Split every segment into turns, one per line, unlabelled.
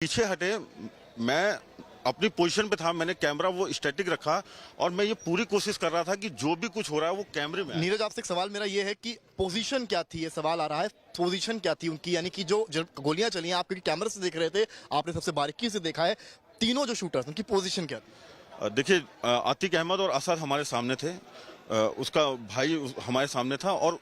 पीछे हटे, मैं अपनी पोजीशन पे था, मैंने कैमरा वो स्टैटिक रखा और मैं ये पूरी कोशिश कर रहा था कि जो भी कुछ हो रहा है वो कैमरे में आए।
नीरज, आपसे एक सवाल मेरा ये है कि पोजीशन क्या थी, ये सवाल आ रहा है, पोजीशन क्या थी उनकी, यानी कि जो गोलियां चली हैं, आप क्योंकि कैमरे से देख रहे थे, आपने सबसे बारीकी से देखा है, तीनों जो शूटर्स उनकी पोजीशन क्या थी?
देखिए, आतिक अहमद और असद हमारे सामने थे, उसका भाई हमारे सामने था और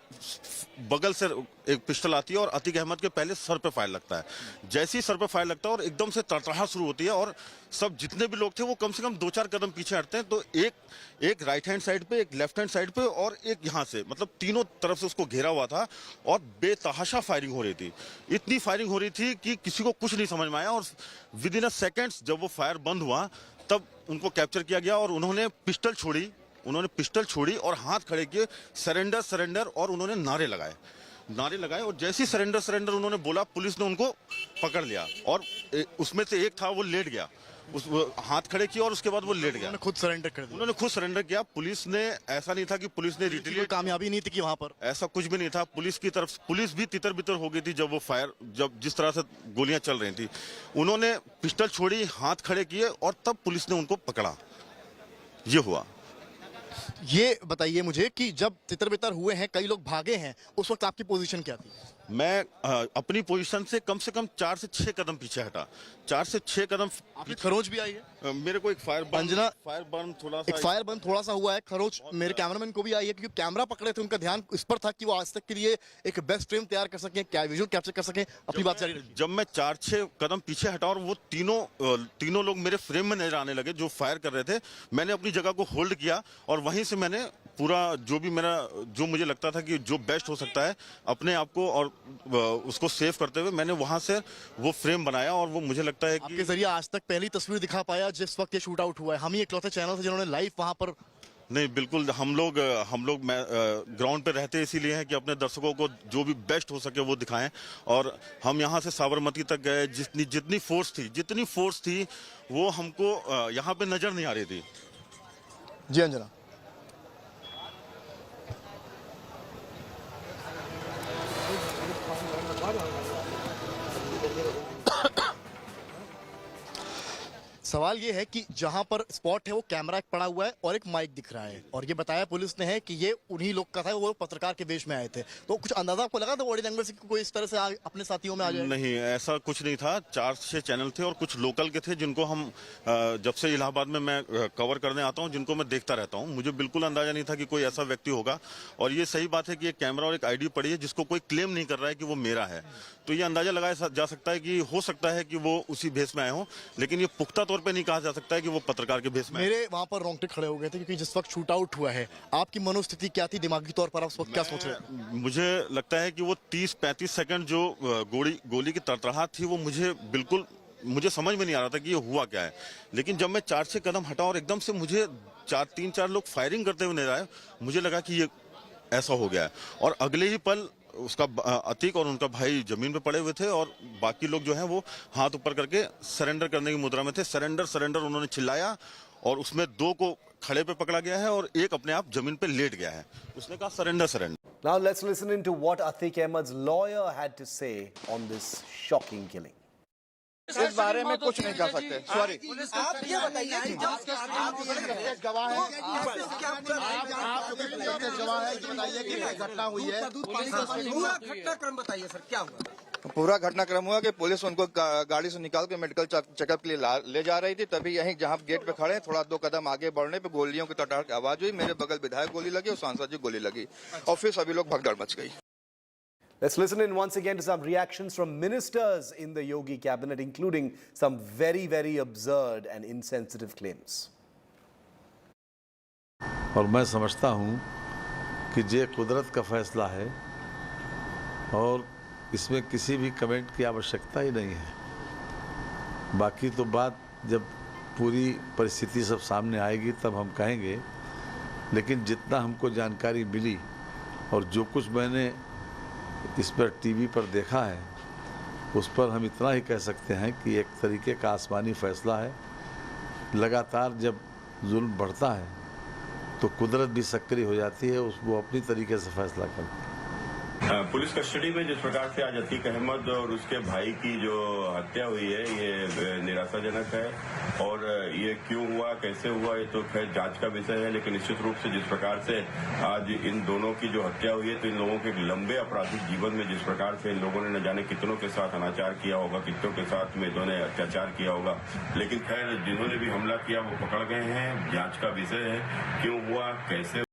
बगल से एक पिस्टल आती है और आतिक अहमद के पहले सर पे फायर लगता है। जैसे ही सर पे फायर लगता है और एकदम से तड़तड़ाहट शुरू होती है और सब जितने भी लोग थे वो कम से कम 2-4 कदम पीछे हटते हैं, तो एक राइट हैंड साइड पे, एक लेफ्ट हैंड साइड पे और एक यहाँ से, मतलब तीनों तरफ से उसको घेरा हुआ था और बेतहाशा फायरिंग हो रही थी। इतनी फायरिंग हो रही थी कि किसी को कुछ नहीं समझ में आया और विद इन अ सेकेंड्स जब वो फायर बंद हुआ तब उनको कैप्चर किया गया और उन्होंने पिस्टल छोड़ी और हाथ खड़े किए, सरेंडर सरेंडर, और उन्होंने नारे लगाए और जैसे ही सरेंडर सरेंडर उन्होंने बोला, पुलिस ने उनको पकड़ लिया और उसमें से एक था वो लेट गया, हाथ खड़े किए और उसके बाद वो लेट गया।
उन्होंने खुद सरेंडर कर दिया।
उन्होंने खुद सरेंडर किया। पुलिस ने, ऐसा नहीं था कि पुलिस ने
कोई कामयाबी नहीं थी कि वहां पर,
ऐसा कुछ भी नहीं था। पुलिस की तरफ, पुलिस भी तितर बितर हो गई थी जब वो जब जिस तरह से गोलियां चल रही थी। उन्होंने पिस्टल छोड़ी, हाथ खड़े किए और तब पुलिस ने उनको पकड़ा। ये हुआ।
ये बताइए मुझे कि जब तितर बितर हुए हैं, कई लोग भागे हैं, उस वक्त आपकी पोजीशन क्या थी?
मैं अपनी पोजीशन से कम 4 से 6 कदम पीछे हटा। 4 से 6 कदम।
आपकी खरोच भी आई है?
मेरे को एक फायर बर्न
थोड़ा सा हुआ है, खरोच मेरे कैमरामैन को भी आई है, क्योंकि कैमरा पकड़े थे, उनका ध्यान इस पर था कि वो आज तक के लिए एक बेस्ट फ्रेम तैयार कर सकें, क्या विजुअल कैप्चर कर सकें। अपनी बात जारी रखिए।
जब मैं 4-6 कदम पीछे हटा और वो तीनों लोग मेरे फ्रेम में नजर आने लगे जो फायर कर रहे थे, मैंने अपनी जगह को होल्ड किया और वहीं से मैंने पूरा जो मुझे लगता था कि जो बेस्ट हो सकता है अपने आप को और उसको सेव करते हुए मैंने वहां से वो फ्रेम बनाया और वो मुझे लगता है कि
आपके जरिए आज तक पहली तस्वीर दिखा पाया जिस वक्त ये शूट आउट हुआ है। हम ही इकलौते चैनल थे जिन्होंने लाइव वहां पर।
नहीं, बिल्कुल, हम लोग ग्राउंड पे रहते इसीलिए हैं कि अपने दर्शकों को जो भी बेस्ट हो सके वो दिखाएं और हम यहाँ से साबरमती तक गए। जितनी फोर्स थी वो हमको यहाँ पे नजर नहीं आ रही थी।
जी अंजना। सवाल ये है कि जहां पर स्पॉट है वो कैमरा एक पड़ा हुआ है और एक माइक दिख रहा है, और ये बताया पुलिस ने है कि ये उन्हीं लोग का था, वो पत्रकार के वेश में आए थे। तो कुछ अंदाजा आपको लगा था बॉडी लैंग्वेज से कि कोई इस तरह से अपने साथियों में आ जाए?
नहीं, ऐसा कुछ नहीं था। 4-6 चैनल थे और कुछ लोकल के थे जिनको हम जब से इलाहाबाद में मैं कवर करने आता हूं, जिनको मैं देखता रहता हूं। मुझे बिल्कुल अंदाजा नहीं था कि कोई ऐसा व्यक्ति होगा। और ये सही बात है कि एक कैमरा और एक आईडी पड़ी है जिसको कोई क्लेम नहीं कर रहा है कि वो मेरा है, तो ये अंदाजा लगाया जा सकता है कि हो सकता है कि वो उसी भेष में आए हों, लेकिन ये पुख्ता तौर पर नहीं कहा जा सकता है कि वो पत्रकार के भेष में।
मेरे वहां पर रोंगटे खड़े हो गए थे क्योंकि जिस वक्त शूट आउट हुआ है, आपकी मनोस्थिति क्या थी दिमागी तौर पर? आप उस वक्त क्या सोच रहे थे?
मुझे लगता है कि वो 30-35 सेकंड जो गोली की तड़तड़ाहट थी वो मुझे समझ में नहीं आ रहा था कि ये हुआ क्या है। लेकिन जब मैं 4-6 कदम हटा और एकदम से मुझे 3-4 लोग फायरिंग करते हुए नजर आए, मुझे लगा कि ये ऐसा हो गया है। और अगले ही पल उसका अतीक और उनका भाई जमीन पे पड़े हुए थे और बाकी लोग जो हैं वो हाथ ऊपर करके सरेंडर करने की मुद्रा में थे। सरेंडर सरेंडर उन्होंने चिल्लाया और उसमें 2 को खड़े पे पकड़ा गया है और एक अपने आप जमीन पे लेट गया है। उसने कहा surrender surrender.
Now let's listen into what Atiq Ahmed's lawyer had to say on this shocking killing.
इस बारे में कुछ नहीं कर सकते। सॉरी,
आप ये बताइए
आप गवाह हैं, गवाह है कि बताइए कि घटना हुई है।
पूरा घटनाक्रम बताइए सर, क्या हुआ?
पूरा घटनाक्रम हुआ कि पुलिस उनको गाड़ी से निकाल के मेडिकल चेकअप के लिए ले जा रही थी। तभी यहीं जहां गेट पे खड़े थोड़ा 2 कदम आगे बढ़ने पे गोलियों की तड़तड़ाहट की आवाज हुई। मेरे बगल विधायक गोली लगी और सांसद जी गोली लगी और फिर सभी लोग भगदड़ मच गई।
Let's listen in once again to some reactions from ministers in the Yogi cabinet, including some very, very absurd and insensitive claims.
और मैं समझता हूँ कि ये कुदरत का फैसला है और इसमें किसी भी कमेंट की आवश्यकता ही नहीं है। बाकी तो बात जब पूरी परिस्थिति सब सामने आएगी तब हम कहेंगे, लेकिन जितना हमको जानकारी मिली और जो कुछ मैंने इस पर टीवी पर देखा है उस पर हम इतना ही कह सकते हैं कि एक तरीके का आसमानी फैसला है। लगातार जब जुल्म बढ़ता है तो कुदरत भी सक्रिय हो जाती है, वो अपनी तरीके से फैसला करती है।
पुलिस कस्टडी में जिस प्रकार से आज अतीक अहमद और उसके भाई की जो हत्या हुई है ये निराशाजनक है और ये क्यों हुआ कैसे हुआ ये तो खैर जांच का विषय है, लेकिन निश्चित रूप से जिस प्रकार से आज इन दोनों की जो हत्या हुई है तो इन लोगों के एक लंबे आपराधिक जीवन में जिस प्रकार से इन लोगों ने न जाने कितनों के साथ अनाचार किया होगा, कितनों के साथ में इन्होंने अत्याचार किया होगा, लेकिन खैर जिन्होंने भी हमला किया वो पकड़ गए हैं। जांच का विषय है, क्यों हुआ कैसे